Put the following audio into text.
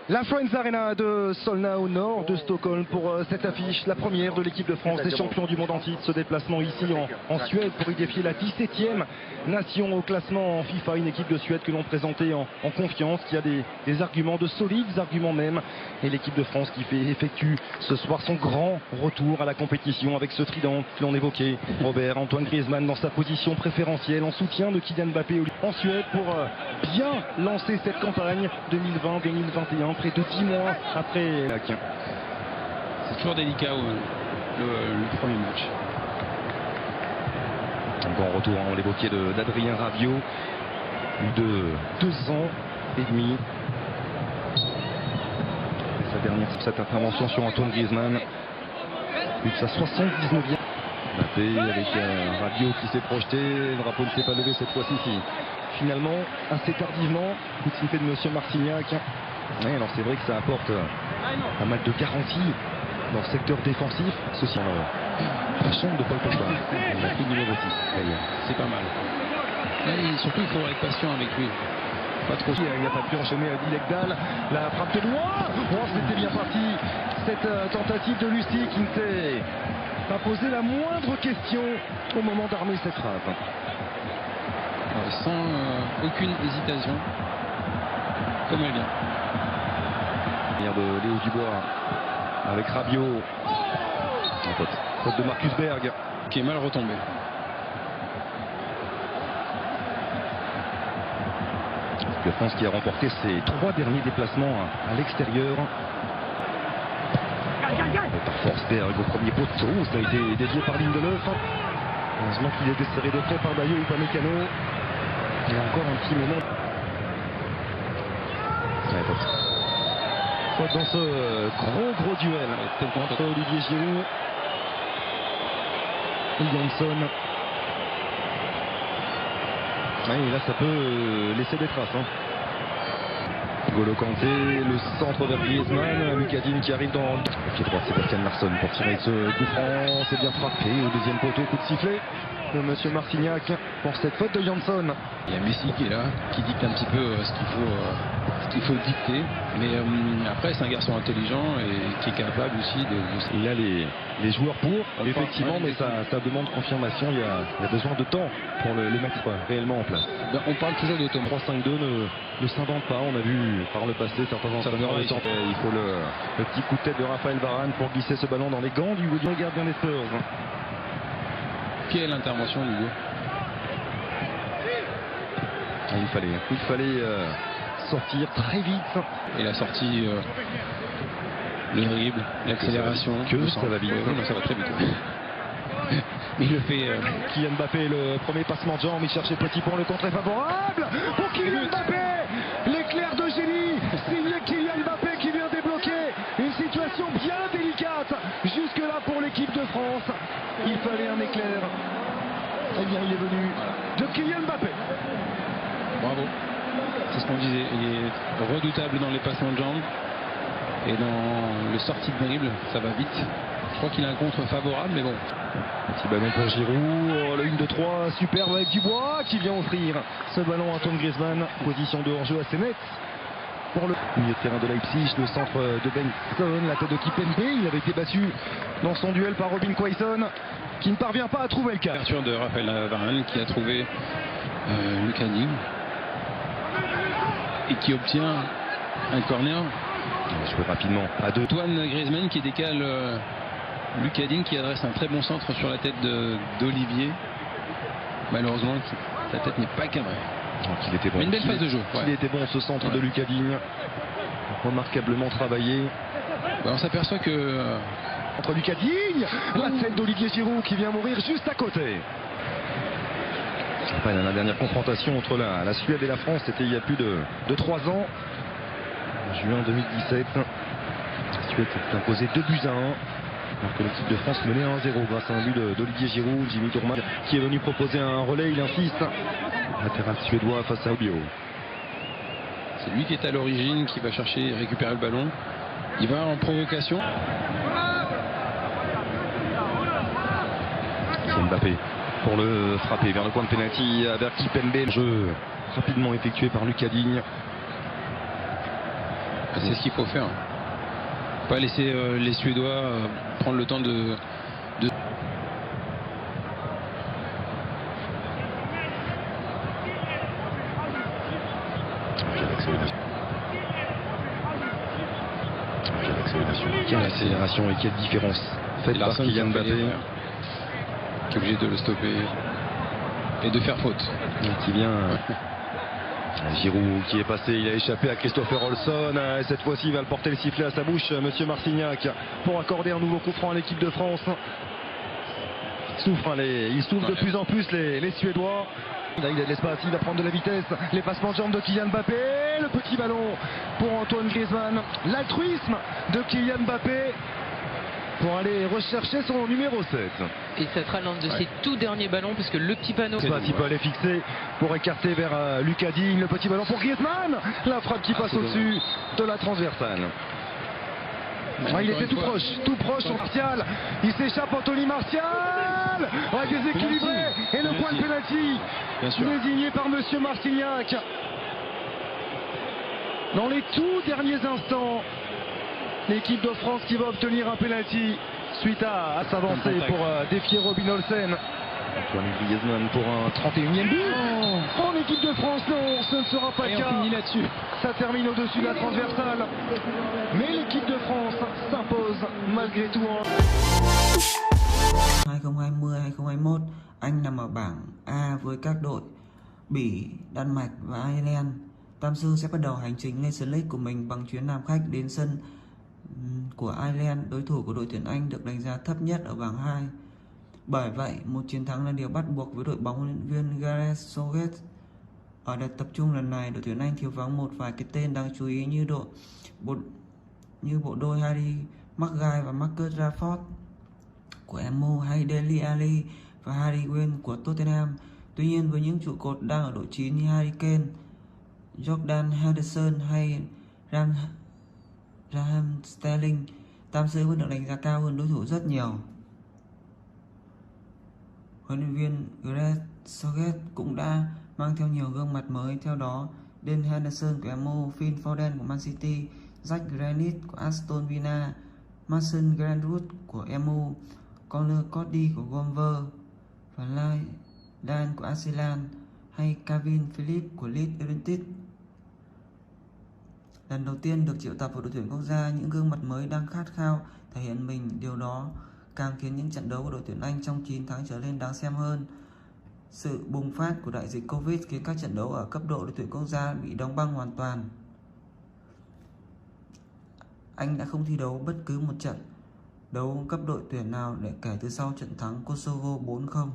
La Friends Arena de Solna au nord de Stockholm pour cette affiche, la première de l'équipe de France des champions du monde en titre. Ce déplacement ici en Suède pour y défier la 17e nation au classement en FIFA. Une équipe de Suède que l'on présentait en confiance, qui a des arguments, de solides arguments même. Et l'équipe de France qui effectue ce soir son grand retour à la compétition avec ce trident que l'on évoquait. Robert, Antoine Griezmann dans sa position préférentielle en soutien de Kylian Mbappé en Suède pour bien lancer cette campagne 2020-2021. Près de 10 mois après. C'est toujours délicat le premier match. Un bon retour, on l'évoquait, d'Adrien Rabiot, plus de 2 ans et demi. Et sa dernière, cette intervention sur Antoine Griezmann, plus de sa 79e. Mbappé avec Rabiot qui s'est projeté, le drapeau ne s'est pas levé cette fois-ci. Finalement, assez tardivement, coup de sifflet de Monsieur Marcignac. Ouais, alors c'est vrai que ça apporte pas mal de garanties dans le secteur défensif. Ceci la chambre de Paul Pogba. On a pris le numéro 6 d'ailleurs. C'est pas mal. Et surtout, il faudra être patient avec lui. Pas trop. Il n'a pas pu enchaîner à Dilekdal. La frappe de loin. Oh, c'était bien parti. Cette tentative de Lucie qui ne s'est pas posé la moindre question au moment d'armer cette frappe. Sans aucune hésitation. Comme elle vient. De Léo Dubois avec Rabiot. Faute de Marcus Berg qui est mal retombé. La France qui a remporté ses 3 derniers déplacements à l'extérieur. Par force Berg au premier poteau, ça a été dévié par Lindelöf. Heureusement qu'il est desserré de près par Bayo ou Upamecano. Il y a encore un petit moment. Dans ce gros duel entre Olivier Giroud et Jansson. Et là ça peut laisser des traces. N'Golo Kanté, le centre vers Griezmann, Lucas Digne qui arrive dans le pied droit de Sébastien Larsson pour tirer ce coup franc. C'est bien frappé au deuxième poteau, coup de sifflet de Monsieur Marcignac pour cette faute de Jansson. Il y a Messi qui est là, qui dicte un petit peu ce qu'il faut dicter. Mais après, c'est un garçon intelligent et qui est capable aussi de... Il a les joueurs pour, effectivement, mais ça demande confirmation. Il y a besoin de temps pour le mettre réellement en place. On parle toujours de Thomas. 3-5-2 ne s'invente pas. On a vu par le passé certains entraîneurs. Il faut le petit coup de tête de Raphaël Varane pour glisser ce ballon dans les gants du gardien des Spurs. Quelle intervention, Hugo. Il fallait sortir très vite. Et la sortie, le dribble, l'accélération. Ça va vite. Ça va très vite. Mais il le fait. Kylian Mbappé, le premier passement de jambe. Il cherchait petit pont, le contre est favorable pour Kylian Mbappé. L'éclair de génie. Signé Kylian Mbappé qui vient débloquer une situation bien délicate jusque-là pour l'équipe de France. Il fallait un éclair. Eh bien, il est venu de Kylian Mbappé. Bravo. C'est ce qu'on disait. Il est redoutable dans les passements de jambes. Et dans le sortie de dribble, ça va vite. Je crois qu'il a un contre favorable, mais bon. Petit ballon pour Giroud. Le 1-2-3, superbe avec Dubois qui vient offrir ce ballon à Antoine Griezmann. Position de hors-jeu assez nette. Pour le milieu de terrain de Leipzig, le centre de Benson, la tête de Kipembe. Il avait été battu dans son duel par Robin Quaison, qui ne parvient pas à trouver le cas. Ouverture de Raphaël Varane qui a trouvé Lucas Digne et qui obtient un corner. Je peux rapidement à deux. Antoine Griezmann qui décale Lucas Digne qui adresse un très bon centre sur la tête d'Olivier. Malheureusement, sa tête n'est pas cadrée. Donc il était bon. Mais une belle phase de jeu. Il était bon ce centre de Lucas Digne. Remarquablement travaillé. On s'aperçoit que entre Lucas Digne, la tête d'Olivier Giroud qui vient mourir juste à côté. Après la dernière confrontation entre la Suède et la France, c'était il y a plus de 3 ans. En juin 2017. La Suède s'est imposée 2-1. Alors que l'équipe de France menait 1-0 grâce à un but d'Olivier Giroud. Jimmy Tourman qui est venu proposer un relais, il insiste. Latéral suédois face à Obio. C'est lui qui est à l'origine, qui va chercher et récupérer le ballon. Il va en provocation. C'est Mbappé pour le frapper vers le point de pénalty vers Kipembe. Le jeu rapidement effectué par Lucas Digne. C'est ce qu'il faut faire. Pas laisser les Suédois prendre le temps de... Quelle accélération et quelle différence faite par Kylian Mbappé, qui est obligé de le stopper et de faire faute. Qui vient Giroud qui est passé, il a échappé à Christopher Olsson, et cette fois-ci il va le porter le sifflet à sa bouche, monsieur Marcignac, pour accorder un nouveau coup franc à l'équipe de France. Ils souffrent de plus en plus les Suédois. Là, il a de l'espace, il va prendre de la vitesse. Les passements de jambes de Kylian Mbappé. Le petit ballon pour Antoine Griezmann. L'altruisme de Kylian Mbappé pour aller rechercher son numéro 7. Et ça sera l'un de ses tout derniers ballons, puisque le petit panneau... Il peut aller fixer pour écarter vers Lucas Digne. Le petit ballon pour Griezmann. La frappe qui passe au-dessus de la transversale. Il était tout proche en Martial. Il s'échappe, Anthony Martial. Déséquilibré. Et le point de pénalty désigné par monsieur Marcignac. Dans les tout derniers instants, l'équipe de France qui va obtenir un pénalty suite à s'avancer pour défier Robin Olsen. Antoine Griezmann pour un 31e but. En équipe de France, non, ce ne sera pas le cas. On finit là-dessus. Ça termine au-dessus de la transversale. Mais l'équipe de France s'impose malgré tout. 2020-2021, Anh nằm ở bảng A với các đội Bỉ, Đan Mạch và Ireland. Tam sư sẽ bắt đầu hành trình lên League của mình bằng chuyến làm khách đến sân của Ireland, đối thủ của đội tuyển Anh được đánh giá thấp nhất ở bảng 2. Bởi vậy, một chiến thắng là điều bắt buộc với đội bóng huấn luyện viên Gareth Southgate. Ở đợt tập trung lần này, đội tuyển Anh thiếu vắng một vài cái tên đáng chú ý như bộ đôi Harry Maguire và Marcus Rashford của MU, hay Dele Alli và Harry Kane của Tottenham. Tuy nhiên, với những trụ cột đang ở độ chín như Harry Kane, Jordan Henderson hay Raheem Sterling, Tam sư vẫn được đánh giá cao hơn đối thủ rất nhiều. Huấn luyện viên Gareth Southgate cũng đã mang theo nhiều gương mặt mới, theo đó Dan Henderson của MU, Phil Foden của Man City, Jack Grealish của Aston Villa, Mason Greenwood của MU, Conor Cody của Wolves và Dan của Arsenal, hay Calvin Phillips của Leeds United. Lần đầu tiên được triệu tập vào đội tuyển quốc gia, những gương mặt mới đang khát khao thể hiện mình, điều đó càng khiến những trận đấu của đội tuyển Anh trong 9 tháng trở lên đáng xem hơn. Sự bùng phát của đại dịch Covid khiến các trận đấu ở cấp độ đội tuyển quốc gia bị đóng băng hoàn toàn. Anh đã không thi đấu bất cứ một trận đấu cấp đội tuyển nào để kể từ sau trận thắng Kosovo 4-0.